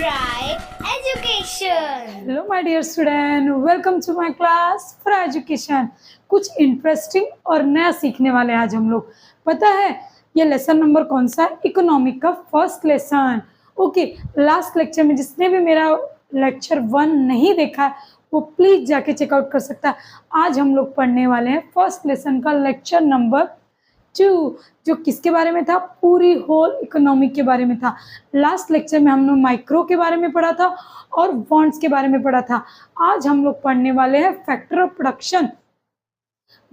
Fry Education. Hello my dear student, welcome to my class for education. कुछ interesting और नया सीखने वाले आज हम लोग। पता है ये लेसन नंबर कौन सा है? इकोनॉमिक का first lesson. Okay, last lecture में जिसने भी मेरा लेक्चर 1 नहीं देखा है वो प्लीज जाके चेकआउट कर सकता है। आज हम लोग पढ़ने वाले हैं फर्स्ट लेसन का लेक्चर नंबर 2, जो किसके बारे में था? पूरी होल इकोनॉमिक के बारे में था। लास्ट लेक्चर में हमने माइक्रो के बारे में पढ़ा था और बॉन्ड्स के बारे में पढ़ा था। आज हम लोग पढ़ने वाले हैं फैक्टर ऑफ प्रोडक्शन।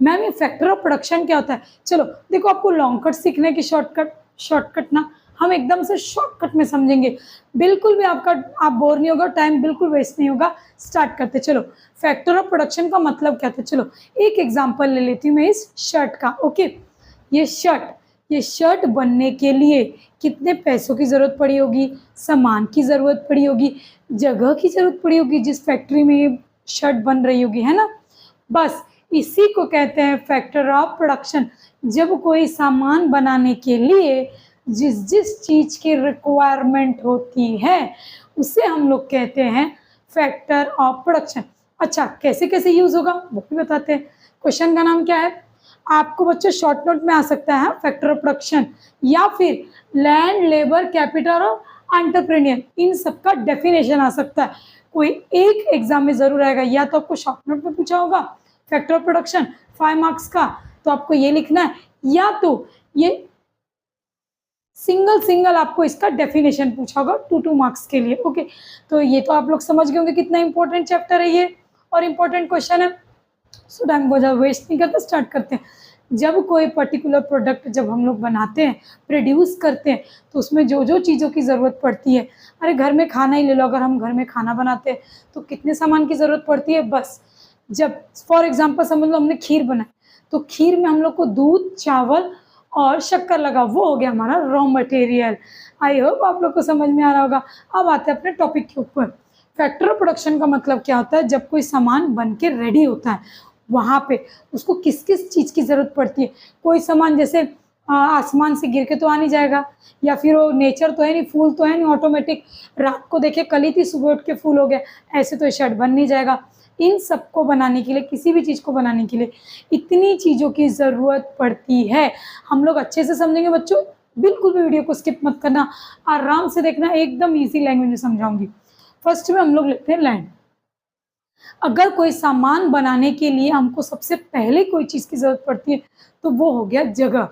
मैम ये फैक्टर ऑफ प्रोडक्शन क्या होता है? चलो देखो, आपको लॉन्ग कट सीखने की शॉर्टकट ना हम एकदम से शॉर्टकट में समझेंगे। बिल्कुल भी आप बोर नहीं होगा, टाइम बिल्कुल वेस्ट नहीं होगा। स्टार्ट करते चलो। फैक्टर ऑफ प्रोडक्शन का मतलब क्या था? चलो एक एग्जाम्पल ले लेती हूँ मैं इस शर्ट का। ओके, ये शर्ट बनने के लिए कितने पैसों की ज़रूरत पड़ी होगी? सामान की ज़रूरत पड़ी होगी, जगह की ज़रूरत पड़ी होगी जिस फैक्ट्री में ये शर्ट बन रही होगी, है ना? बस इसी को कहते हैं फैक्टर ऑफ प्रोडक्शन। जब कोई सामान बनाने के लिए जिस चीज़ की रिक्वायरमेंट होती है उसे हम लोग कहते हैं फैक्टर ऑफ प्रोडक्शन। अच्छा, कैसे कैसे यूज़ होगा वो भी बताते हैं। क्वेश्चन का नाम क्या है? आपको बच्चों शॉर्ट नोट में आ सकता है फैक्टर ऑफ प्रोडक्शन, या फिर लैंड, लेबर, कैपिटल और एंटरप्रेन्योर, इन सब का डेफिनेशन आ सकता है। कोई एक एग्जाम में जरूर आएगा, या तो आपको शॉर्ट नोट में पूछा होगा फैक्टर ऑफ प्रोडक्शन 5 मार्क्स का, तो आपको ये लिखना है, या तो ये सिंगल आपको इसका डेफिनेशन पूछा होगा 2 मार्क्स के लिए। ओके, तो ये तो आप लोग समझ गए होंगे कितना इंपॉर्टेंट चैप्टर है ये और इंपॉर्टेंट क्वेश्चन है। सो टाइम को जब वेस्ट नहीं करते, स्टार्ट करते हैं। जब कोई पर्टिकुलर प्रोडक्ट जब हम लोग बनाते हैं, प्रोड्यूस करते हैं, तो उसमें जो जो चीज़ों की ज़रूरत पड़ती है, अरे घर में खाना ही ले लो, अगर हम घर में खाना बनाते हैं तो कितने सामान की ज़रूरत पड़ती है? बस जब फॉर एग्जांपल समझ लो हमने खीर बनाई, तो खीर में हम लोग को दूध, चावल और शक्कर लगा, वो हो गया हमारा रॉ मटेरियल। आई होप आप लोग को समझ में आ रहा होगा। अब आते हैं अपने टॉपिक के ऊपर। फैक्टर ऑफ प्रोडक्शन का मतलब क्या होता है? जब कोई सामान बन के रेडी होता है, वहाँ पे उसको किस किस चीज़ की ज़रूरत पड़ती है। कोई सामान जैसे आसमान से गिर के तो आ नहीं जाएगा, या फिर वो नेचर तो है नहीं, फूल तो है नहीं ऑटोमेटिक, रात को देखे कली थी सुबह उठ के फूल हो गया, ऐसे तो शर्ट बन नहीं जाएगा। इन सबको बनाने के लिए, किसी भी चीज़ को बनाने के लिए इतनी चीज़ों की ज़रूरत पड़ती है। हम लोग अच्छे से समझेंगे बच्चों, बिल्कुल भी वीडियो को स्किप मत करना, आराम से देखना, एकदम ईजी लैंग्वेज में समझाऊंगी। फर्स्ट में हम लोग लिखते हैं लैंड। अगर कोई सामान बनाने के लिए हमको सबसे पहले कोई चीज़ की ज़रूरत पड़ती है तो वो हो गया जगह।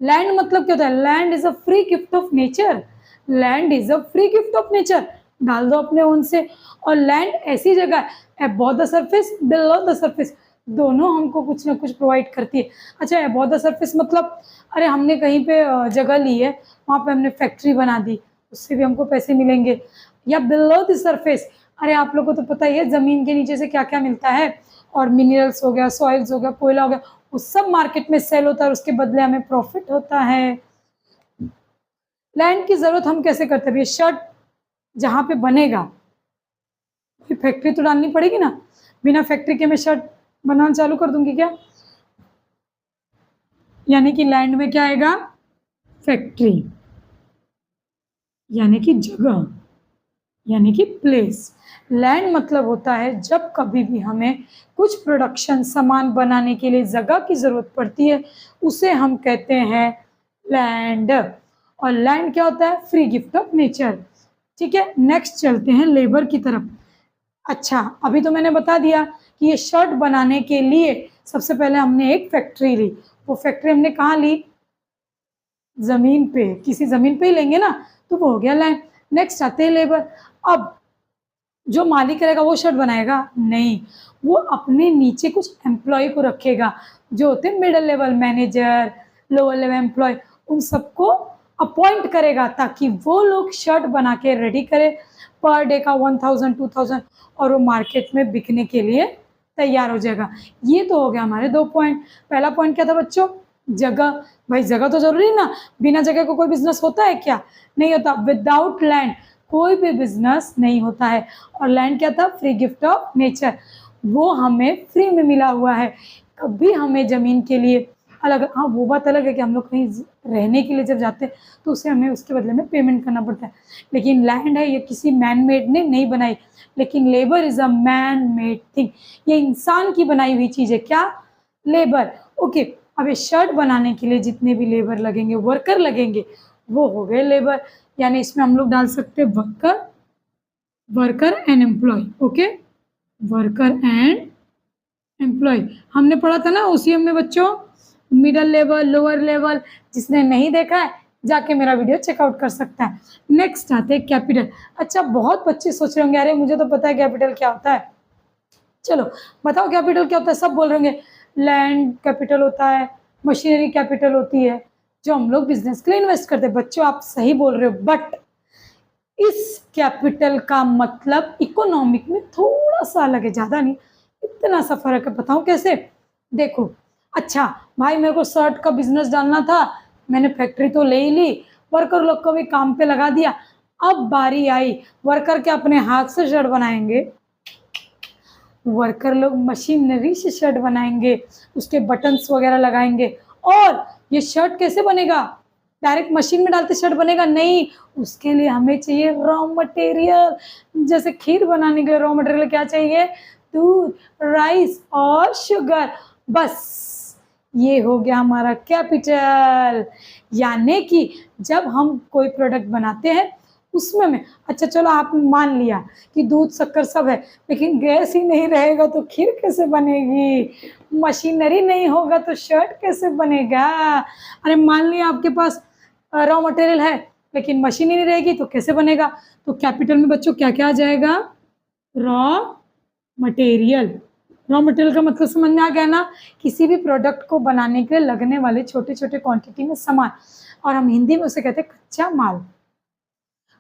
लैंड मतलब क्या होता है? Land is a free gift of nature. Land is a free gift of nature, डाल दो अपने ओन से। और लैंड ऐसी जगह है, above the surface, below the surface, दोनों हमको कुछ ना कुछ प्रोवाइड करती है। अच्छा, अबव द सरफेस मतलब अरे हमने कहीं पे जगह ली है, वहाँ पे हमने फैक्ट्री बना दी, उससे भी हमको पैसे मिलेंगे। या बिलो द सरफेस, अरे आप लोगों को तो पता ही है ज़मीन के नीचे से क्या क्या मिलता है, और मिनरल्स हो गया, सॉइल्स हो गया, कोयला हो गया, वो सब मार्केट में सेल होता है और उसके बदले हमें प्रॉफिट होता है। लैंड की ज़रूरत हम कैसे करते हैं? शर्ट जहाँ पे बनेगा फैक्ट्री तो डालनी पड़ेगी ना, बिना फैक्ट्री के मैं शर्ट बनाना चालू कर दूंगी क्या? यानी कि लैंड में क्या आएगा? फैक्ट्री, यानी कि जगह, यानी कि प्लेस। लैंड मतलब होता है जब कभी भी हमें कुछ प्रोडक्शन सामान बनाने के लिए जगह की ज़रूरत पड़ती है, उसे हम कहते हैं लैंड। और लैंड क्या होता है? Free gift of nature. ठीक है, नेक्स्ट चलते हैं लेबर की तरफ। अच्छा, अभी तो मैंने बता दिया कि ये शर्ट बनाने के लिए सबसे पहले हमने एक फैक्ट्री ली। वो फैक्ट्री हमने कहाँ ली? ज़मीन पे, किसी ज़मीन पे ही लेंगे ना, तो वो हो गया लैंड। नेक्स्ट आते हैं लेबर। अब जो मालिक रहेगा वो शर्ट बनाएगा? नहीं, वो अपने नीचे कुछ एम्प्लॉय को रखेगा, जो होते हैं middle level manager, lower level employ, उन सबको अपॉइंट करेगा ताकि वो लोग शर्ट बना के रेडी करे। पर डे का 1000 2000, और वो मार्केट में बिकने के लिए तैयार हो जाएगा। ये तो हो गया हमारे 2 पॉइंट। पहला पॉइंट क्या था बच्चों? जगह। भाई जगह तो जरूरी है ना, बिना जगह को कोई बिजनेस होता है क्या? नहीं होता। विदाउट लैंड कोई भी बिजनेस नहीं होता है। और लैंड क्या था? फ्री गिफ्ट ऑफ नेचर, वो हमें फ्री में मिला हुआ है। कभी हमें ज़मीन के लिए अलग। हाँ, वो बात अलग है कि हम लोग कहीं रहने के लिए जब जाते हैं तो उसे हमें उसके बदले में पेमेंट करना पड़ता है, लेकिन लैंड है ये किसी मैन मेड ने नहीं बनाई, लेकिन labour is a man made thing, ये इंसान की बनाई हुई चीज़ है। क्या? लेबर। ओके, अब ये शर्ट बनाने के लिए जितने भी लेबर लगेंगे, वर्कर लगेंगे, वो हो गए लेबर। यानी इसमें हम लोग डाल सकते हैं worker, worker and employ. Okay, worker and employ हमने पढ़ा था ना ओसीएम में बच्चों, मिडल लेवल, लोअर लेवल। जिसने नहीं देखा है जाके मेरा वीडियो चेकआउट कर सकता है। नेक्स्ट आते हैं कैपिटल। अच्छा, बहुत बच्चे सोच रहे होंगे अरे मुझे तो पता है कैपिटल क्या होता है। चलो बताओ कैपिटल क्या होता है। सब बोल रहे होंगे लैंड कैपिटल होता है, मशीनरी कैपिटल होती है, जो हम लोग बिजनेस के लिए इन्वेस्ट करते हैं। बच्चों आप सही बोल रहे हो, बट इस कैपिटल का मतलब इकोनॉमिक में थोड़ा सा अलग है, ज़्यादा नहीं, इतना सा फर्क है। बताऊं कैसे? देखो, अच्छा भाई मेरे को शर्ट का बिजनेस डालना था, मैंने फैक्ट्री तो ले ही ली, वर्कर लोग को भी काम पे लगा दिया। अब बारी आई वर्कर के अपने हाथ से शर्ट बनाएंगे, वर्कर लोग मशीनरी से शर्ट बनाएंगे, उसके बटन्स वगैरह लगाएंगे। और ये शर्ट कैसे बनेगा? डायरेक्ट मशीन में डालते शर्ट बनेगा? नहीं, उसके लिए हमें चाहिए रॉ मटेरियल। जैसे खीर बनाने के लिए रॉ मटेरियल क्या चाहिए? दूध, राइस और शुगर। बस ये हो गया हमारा कैपिटल। यानी कि जब हम कोई प्रोडक्ट बनाते हैं उसमें में, अच्छा चलो आप मान लिया कि दूध शक्कर सब है, लेकिन गैस ही नहीं रहेगा तो खीर कैसे बनेगी? मशीनरी नहीं होगा तो शर्ट कैसे बनेगा? अरे मान लिया आपके पास रॉ मटेरियल है लेकिन मशीन ही नहीं रहेगी तो कैसे बनेगा? तो कैपिटल में बच्चों क्या क्या आ जाएगा? Raw material. रॉ मटेरियल का मतलब समझ में आ गया ना? किसी भी प्रोडक्ट को बनाने के लिए लगने वाले छोटे छोटे क्वांटिटी में सामान, और हम हिंदी में उसे कहते हैं कच्चा माल।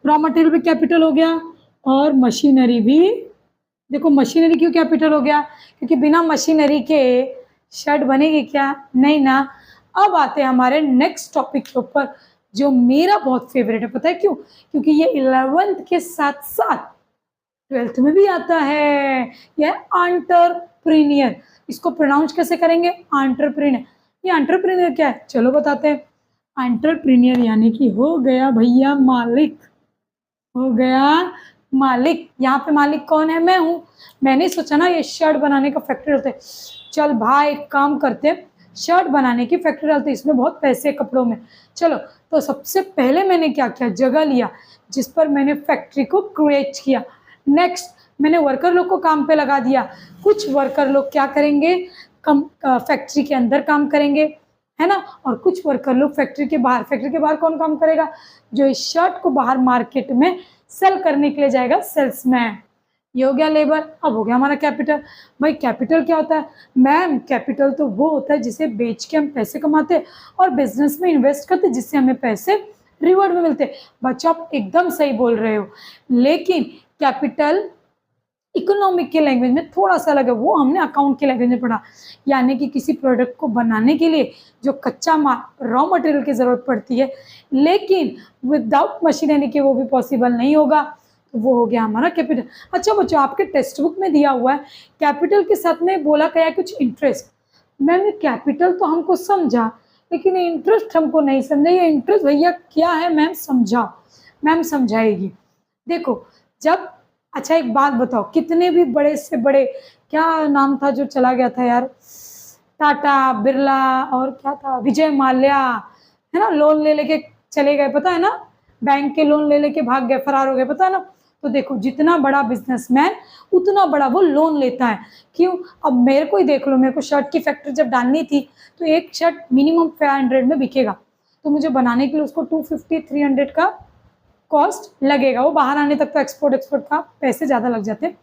रॉ मटेरियल भी कैपिटल हो गया और मशीनरी भी। देखो मशीनरी क्यों कैपिटल हो गया? क्योंकि बिना मशीनरी के शर्ट बनेगी क्या? नहीं ना। अब आते हैं हमारे नेक्स्ट टॉपिक के ऊपर जो मेरा बहुत फेवरेट है। पता है क्यों? क्योंकि ये 11th के साथ साथ 12th में भी आता है। यह एंटरप्रेन्योर, इसको प्रोनाउंस कैसे करेंगे? एंटरप्रेन्योर। ये एंटरप्रेन्योर क्या है चलो बताते हैं। एंटरप्रेन्योर यानी कि हो गया भैया मालिक, हो गया मालिक। यहाँ पे मालिक कौन है? मैं हूँ। मैंने सोचा ना ये शर्ट बनाने का फैक्ट्री डालते, चल भाई काम करते, शर्ट बनाने की फैक्ट्री डालते, इसमें बहुत पैसे कपड़ों में। चलो तो सबसे पहले मैंने क्या किया? जगह लिया जिस पर मैंने फैक्ट्री को क्रिएट किया। नेक्स्ट मैंने वर्कर लोग को काम पे लगा दिया। कुछ वर्कर लोग क्या करेंगे? फैक्ट्री के अंदर काम करेंगे, है ना, और कुछ वर्कर लोग फैक्ट्री के बाहर। फैक्ट्री के बाहर कौन काम करेगा? जो इस शर्ट को बाहर मार्केट में सेल करने के लिए जाएगा, सेल्समैन। ये हो गया लेबर। अब हो गया हमारा कैपिटल। भाई कैपिटल क्या होता है? मैम कैपिटल तो वो होता है जिसे बेच के हम पैसे कमाते और बिजनेस में इन्वेस्ट करते जिससे हमें पैसे रिवॉर्ड में मिलते। बच्चों आप एकदम सही बोल रहे हो, लेकिन कैपिटल इकोनॉमिक के लैंग्वेज में थोड़ा सा अलग है, वो हमने अकाउंट के लैंग्वेज में पढ़ा। यानी कि किसी प्रोडक्ट को बनाने के लिए जो कच्चा माल रॉ मटेरियल की ज़रूरत पड़ती है, लेकिन विदाउट मशीनरी के वो भी पॉसिबल नहीं होगा, तो वो हो गया हमारा कैपिटल। अच्छा बच्चों आपके टेक्स्ट बुक में दिया हुआ है कैपिटल के साथ में बोला गया कुछ इंटरेस्ट। मैंने कैपिटल तो हमको समझा लेकिन इंटरेस्ट हमको नहीं समझा। ये इंटरेस्ट भैया क्या है मैम समझाओ। मैम समझाएगी। देखो जब, अच्छा एक बात बताओ, कितने भी बड़े से बड़े, क्या नाम था जो चला गया था यार, टाटा, बिरला और क्या था, विजय माल्या, है ना, लोन ले लेके चले गए, पता है ना, बैंक के लोन ले लेके भाग गए, फरार हो गए, पता है ना। तो देखो जितना बड़ा बिजनेसमैन उतना बड़ा वो लोन लेता है। क्यों? अब मेरे को ही देख लो, मेरे को शर्ट की फैक्ट्री जब डालनी थी तो एक शर्ट मिनिमम 500 में बिकेगा, तो मुझे बनाने के लिए उसको 250-300 का कॉस्ट लगेगा। वो बाहर आने तक तो एक्सपोर्ट का पैसे ज़्यादा लग जाते हैं,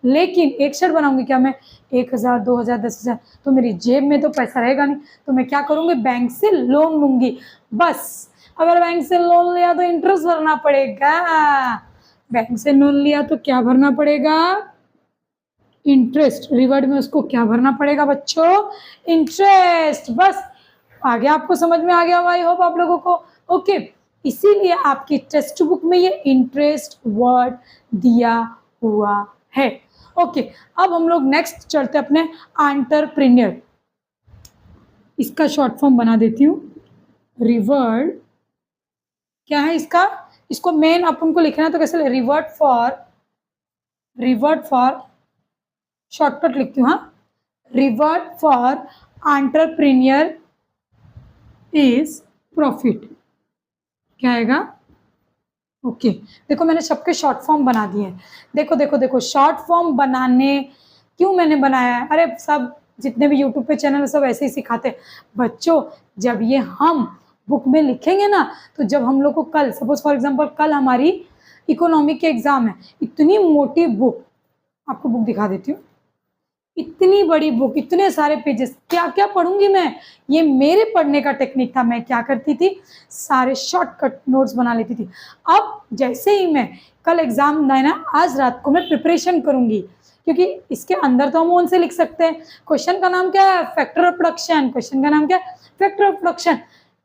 लेकिन एक शर्ट बनाऊंगी क्या मैं 1000, 2000, 10,000, तो मेरी जेब में तो पैसा रहेगा नहीं। तो मैं क्या करूँगी? बैंक से लोन लूँगी। बस अगर बैंक से लोन लिया तो इंटरेस्ट भरना पड़ेगा। बैंक से लोन लिया तो क्या भरना पड़ेगा? इंटरेस्ट। रिवर्ड में उसको क्या भरना पड़ेगा बच्चों? इंटरेस्ट। बस आ गया, आपको समझ में आ गया? आई होप आप लोगों को। ओके, इसीलिए आपकी टेक्स्ट बुक में ये इंटरेस्ट वर्ड दिया हुआ है। ओके, अब हम लोग नेक्स्ट चलते अपने एंटरप्रेन्योर। इसका शॉर्ट फॉर्म बना देती हूँ, रिवर्ट। क्या है इसका, इसको मेन अपन को लिखना है तो कैसे, रिवर्ट फॉर शॉर्टकट लिखती हूँ, हाँ, revert for entrepreneur is profit. क्या आएगा, ओके। देखो मैंने सबके शॉर्ट फॉर्म बना दिए हैं। देखो देखो देखो, शॉर्ट फॉर्म बनाने क्यों मैंने बनाया है, अरे सब जितने भी यूट्यूब पे चैनल सब ऐसे ही सिखाते हैं बच्चों। जब ये हम बुक में लिखेंगे ना, तो जब हम लोग को कल सपोज फॉर एग्जांपल कल हमारी इकोनॉमी के एग्जाम है, इतनी मोटी बुक, आपको बुक दिखा देती हूँ, इतनी बड़ी बुक, इतने सारे पेजेस, क्या क्या पढ़ूंगी मैं। ये मेरे पढ़ने का टेक्निक था। मैं क्या करती थी, सारे शॉर्टकट नोट्स बना लेती थी। अब जैसे ही मैं कल एग्जाम है ना, आज रात को मैं प्रिपरेशन करूंगी, क्योंकि इसके अंदर तो हम ओन से लिख सकते हैं। क्वेश्चन का नाम क्या है, फैक्टर ऑफ प्रोडक्शन। क्वेश्चन का नाम क्या है, factor of production.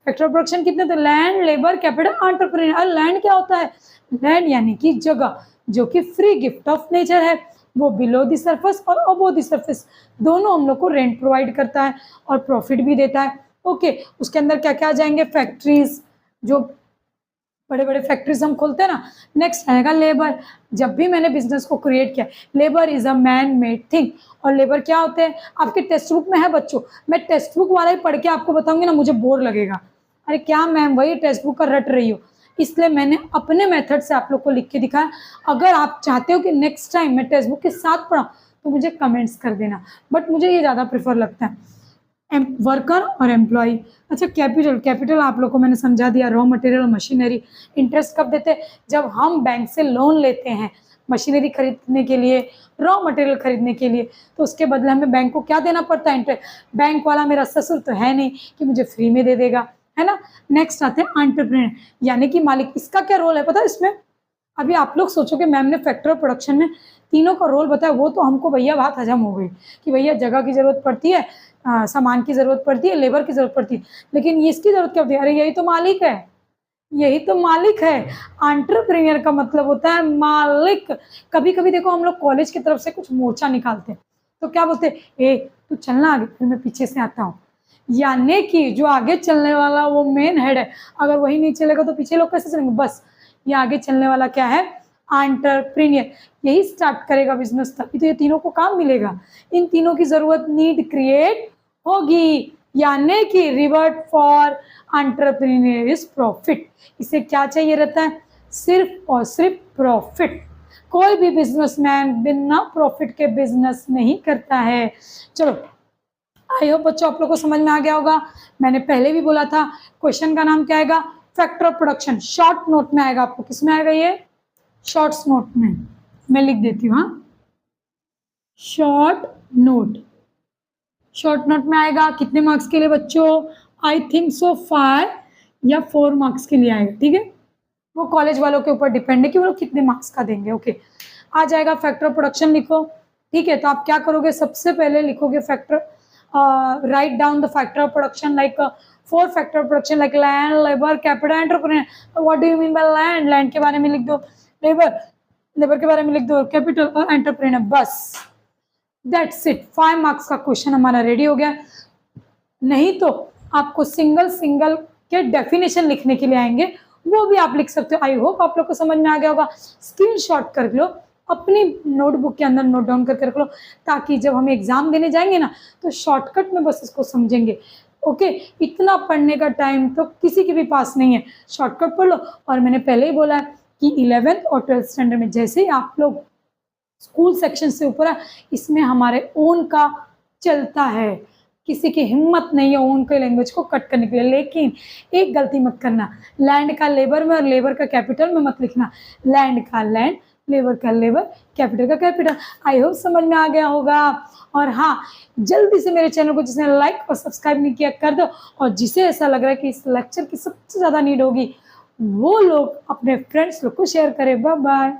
Factor of production कितने थे, लैंड, लेबर, कैपिटल, एंटरप्रेन्योर। और लैंड क्या होता है, लैंड यानी कि जगह, जो कि फ्री गिफ्ट ऑफ नेचर है। वो बिलो द सरफेस और अबो द सरफेस दोनों हम लोग को रेंट प्रोवाइड करता है और प्रॉफिट भी देता है। ओके, उसके अंदर क्या क्या आ जाएंगे, फैक्ट्रीज, जो बड़े बड़े फैक्ट्रीज हम खोलते हैं ना। नेक्स्ट आएगा लेबर। जब भी मैंने बिजनेस को क्रिएट किया, labour is a man made thing. और लेबर क्या होते हैं, आपके टेक्स्ट बुक में है बच्चों। मैं टेक्स्ट बुक वाला ही पढ़ के आपको बताऊंगी ना, मुझे बोर लगेगा। अरे क्या मैम वही टेक्स्ट बुक का रट रही हो, इसलिए मैंने अपने मेथड से आप लोग को लिख के दिखाया। अगर आप चाहते हो कि नेक्स्ट टाइम मैं टेक्स्ट बुक के साथ पढ़ाऊँ तो मुझे कमेंट्स कर देना, बट मुझे ये ज़्यादा प्रेफर लगता है। वर्कर और एम्प्लॉय। अच्छा, कैपिटल आप लोग को मैंने समझा दिया, रॉ मटेरियल, मशीनरी। इंटरेस्ट कब देते हैं, जब हम बैंक से लोन लेते हैं मशीनरी खरीदने के लिए, रॉ मटेरियल खरीदने के लिए, तो उसके बदले हमें बैंक को क्या देना पड़ता है, इंटरेस्ट। बैंक वाला मेरा ससुर तो है नहीं कि मुझे फ्री में दे देगा, है ना। नेक्स्ट आते हैं एंटरप्रेन्योर, यानी कि मालिक। इसका क्या रोल है पता है इसमें, अभी आप लोग सोचोगे मैम ने फैक्टर ऑफ प्रोडक्शन में तीनों का रोल बताया, वो तो हमको भैया बात हजम हो गई कि भैया जगह की जरूरत पड़ती है, सामान की जरूरत पड़ती है, लेबर की जरूरत पड़ती है, लेकिन ये इसकी जरूरत क्या होती है, अरे यही तो मालिक है, यही तो मालिक है। एंटरप्रेन्योर का मतलब होता है मालिक। कभी कभी देखो हम लोग कॉलेज की तरफ से कुछ मोर्चा निकालते हैं, तो क्या बोलते हैं, ए तू चलना आगे, फिर मैं पीछे से आता हूँ। यानी कि जो आगे चलने वाला वो मेन हेड है, अगर वही नहीं चलेगा तो पीछे लोग कैसे चलेंगे। बस ये आगे चलने वाला क्या है, एंटरप्रेन्योर। यही स्टार्ट करेगा बिजनेस, तभी तो ये तीनों को काम मिलेगा। इन तीनों की जरूरत नीड क्रिएट होगी, यानी कि revert for entrepreneur is profit. इसे क्या चाहिए रहता है, सिर्फ और सिर्फ प्रॉफिट। कोई भी बिजनेसमैन बिना प्रॉफिट के बिजनेस नहीं करता है। चलो, आई होप बच्चों आप लोग को समझ में आ गया होगा। मैंने पहले भी बोला था, क्वेश्चन का नाम क्या आएगा, factor of production. Short note में आएगा, आपको किस में आएगा, ये शॉर्ट्स नोट में। मैं लिख देती हूँ, हाँ, शॉर्ट नोट। शॉर्ट नोट में आएगा कितने मार्क्स के लिए बच्चों, आई थिंक सो 5 या 4 मार्क्स के लिए आएगा, ठीक है। वो कॉलेज वालों के ऊपर डिपेंड है कि वो लोग कितने मार्क्स का देंगे। ओके, आ जाएगा फैक्टर ऑफ प्रोडक्शन, लिखो, ठीक है। तो आप क्या करोगे, सबसे पहले लिखोगे factor, write down the factor of production, like 4 factor of production, like land, labour, capital, entrepreneur. What do you mean by land, land के बारे में लिख दो, लेबर के बारे में लिख दो, कैपिटल और एंटरप्रेन्योर, बस दैट्स इट। 5 मार्क्स का क्वेश्चन हमारा रेडी हो गया। नहीं तो आपको सिंगल सिंगल के डेफिनेशन लिखने के लिए आएंगे, वो भी आप लिख सकते हो। आई होप आप लोग को समझ में आ गया होगा। स्क्रीनशॉट कर लो, अपनी नोटबुक के अंदर नोट डाउन करके रख लो, ताकि जब हम एग्जाम देने जाएंगे ना तो शॉर्टकट में बस इसको समझेंगे। ओके, इतना पढ़ने का टाइम तो किसी के भी पास नहीं है, शॉर्टकट पढ़ लो। और मैंने पहले ही बोला है कि 11th और 12th स्टैंडर्ड में जैसे ही आप लोग स्कूल सेक्शन से ऊपर है, इसमें हमारे ओन का चलता है, किसी की हिम्मत नहीं है ओन के लैंग्वेज को कट करने के लिए। लेकिन एक गलती मत करना, लैंड का लेबर में और लेबर का कैपिटल में मत लिखना, लैंड का लैंड, लेबर का लेबर, कैपिटल का कैपिटल। आई होप समझ में आ गया होगा। और हाँ, जल्दी से मेरे चैनल को जिसने लाइक और सब्सक्राइब नहीं किया कर दो, और जिसे ऐसा लग रहा है कि इस लेक्चर की सबसे ज़्यादा नीड होगी वो लोग अपने फ्रेंड्स लोग को शेयर करें। Bye bye.